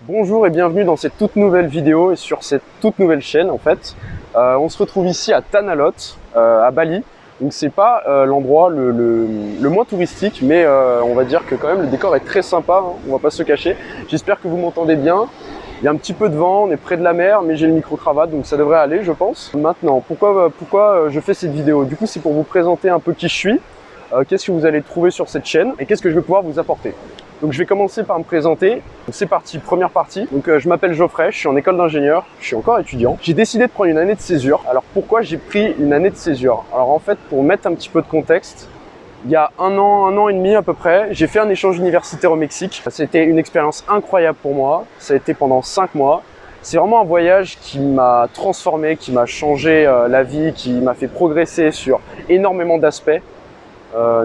Bonjour et bienvenue dans cette toute nouvelle vidéo et sur cette toute nouvelle chaîne en fait. On se retrouve ici à Tanah Lot, à Bali. Donc c'est pas l'endroit le moins touristique, mais on va dire que quand même le décor est très sympa, hein, on va pas se cacher. J'espère que vous m'entendez bien. Il y a un petit peu de vent, on est près de la mer, mais j'ai le micro-cravate, donc ça devrait aller je pense. Maintenant, pourquoi je fais cette vidéo? Du coup c'est pour vous présenter un peu qui je suis, qu'est-ce que vous allez trouver sur cette chaîne et qu'est-ce que je vais pouvoir vous apporter. Donc je vais commencer par me présenter. C'est parti, première partie. Donc je m'appelle Geoffrey, je suis en école d'ingénieur, je suis encore étudiant. J'ai décidé de prendre une année de césure. Alors pourquoi j'ai pris une année de césure? Alors en fait, pour mettre un petit peu de contexte, il y a un an et demi à peu près, j'ai fait un échange universitaire au Mexique. C'était une expérience incroyable pour moi. Ça a été pendant 5 mois. C'est vraiment un voyage qui m'a transformé, qui m'a changé la vie, qui m'a fait progresser sur énormément d'aspects.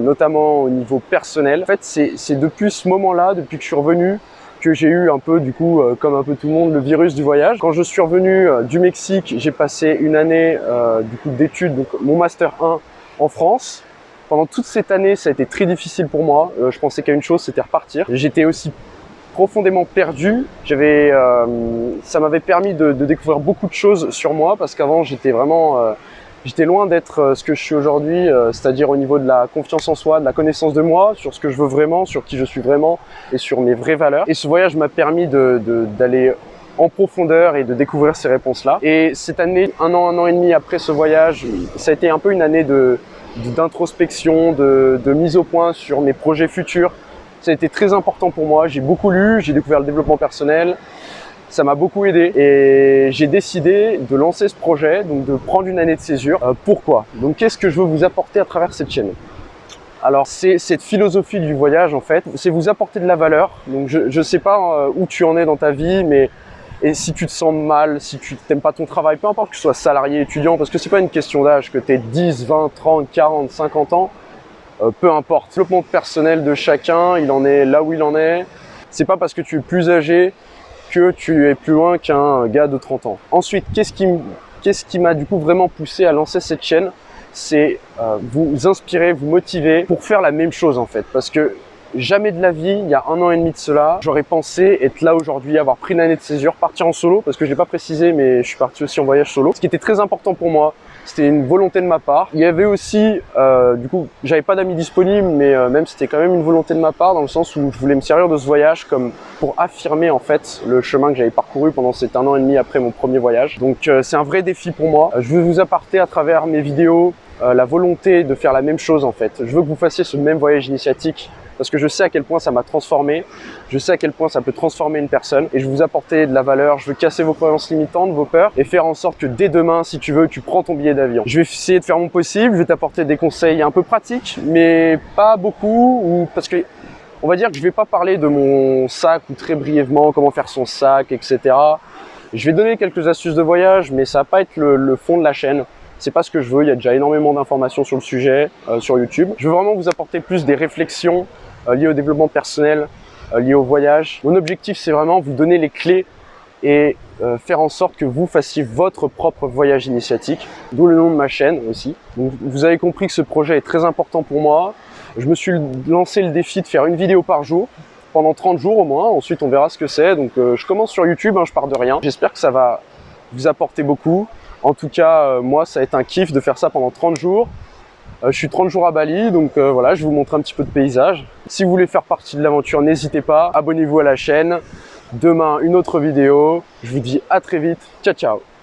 Notamment au niveau personnel. En fait, c'est depuis ce moment-là, depuis que je suis revenu, que j'ai eu un peu, du coup, comme un peu tout le monde, le virus du voyage. Quand je suis revenu du Mexique, j'ai passé une année du coup d'études, donc mon master 1 en France. Pendant toute cette année, ça a été très difficile pour moi. Je pensais qu'à une chose, c'était repartir. J'étais aussi profondément perdu. Ça m'avait permis de découvrir beaucoup de choses sur moi parce qu'avant, j'étais vraiment j'étais loin d'être ce que je suis aujourd'hui, c'est-à-dire au niveau de la confiance en soi, de la connaissance de moi, sur ce que je veux vraiment, sur qui je suis vraiment et sur mes vraies valeurs. Et ce voyage m'a permis d'aller en profondeur et de découvrir ces réponses-là. Et cette année, un an et demi après ce voyage, ça a été un peu une année d'introspection, de mise au point sur mes projets futurs. Ça a été très important pour moi. J'ai beaucoup lu, j'ai découvert le développement personnel. Ça m'a beaucoup aidé et j'ai décidé de lancer ce projet, donc de prendre une année de césure. Pourquoi? Donc qu'est-ce que je veux vous apporter à travers cette chaîne? Alors c'est cette philosophie du voyage en fait, c'est vous apporter de la valeur. Donc je sais pas où tu en es dans ta vie, mais et si tu te sens mal, si tu t'aimes pas ton travail, peu importe que tu sois salarié, étudiant, parce que c'est pas une question d'âge, que tu aies 10, 20, 30, 40, 50 ans, peu importe. Le développement personnel de chacun, il en est là où il en est. C'est pas parce que tu es plus âgé que tu es plus loin qu'un gars de 30 ans. Ensuite, qu'est-ce qui m'a du coup vraiment poussé à lancer cette chaîne? C'est vous inspirer, vous motiver pour faire la même chose en fait. Parce que jamais de la vie, il y a un an et demi de cela, j'aurais pensé être là aujourd'hui, avoir pris une année de césure, partir en solo, parce que je l'ai pas précisé, mais je suis parti aussi en voyage solo. Ce qui était très important pour moi, c'était une volonté de ma part. Il y avait aussi, du coup, j'avais pas d'amis disponibles, mais même c'était quand même une volonté de ma part, dans le sens où je voulais me servir de ce voyage comme pour affirmer en fait le chemin que j'avais parcouru pendant cet un an et demi après mon premier voyage. Donc c'est un vrai défi pour moi. Je veux vous apporter à travers mes vidéos la volonté de faire la même chose en fait. Je veux que vous fassiez ce même voyage initiatique parce que je sais à quel point ça m'a transformé, je sais à quel point ça peut transformer une personne et je veux vous apporter de la valeur, je veux casser vos croyances limitantes, vos peurs et faire en sorte que dès demain, si tu veux, tu prends ton billet d'avion. Je vais essayer de faire mon possible, je vais t'apporter des conseils un peu pratiques, mais pas beaucoup, ou parce que on va dire que je vais pas parler de mon sac ou très brièvement comment faire son sac, etc. Je vais donner quelques astuces de voyage, mais ça va pas être le fond de la chaîne. C'est pas ce que je veux, il y a déjà énormément d'informations sur le sujet sur YouTube. Je veux vraiment vous apporter plus des réflexions liées au développement personnel, liées au voyage. Mon objectif, c'est vraiment vous donner les clés et faire en sorte que vous fassiez votre propre voyage initiatique, d'où le nom de ma chaîne aussi. Donc, vous avez compris que ce projet est très important pour moi. Je me suis lancé le défi de faire une vidéo par jour, pendant 30 jours au moins. Ensuite, on verra ce que c'est. Donc, je commence sur YouTube, hein, je pars de rien. J'espère que ça va vous apporter beaucoup. En tout cas, moi, ça va être un kiff de faire ça pendant 30 jours. Je suis 30 jours à Bali, donc voilà, je vais vous montrer un petit peu de paysage. Si vous voulez faire partie de l'aventure, n'hésitez pas. Abonnez-vous à la chaîne. Demain, une autre vidéo. Je vous dis à très vite. Ciao, ciao.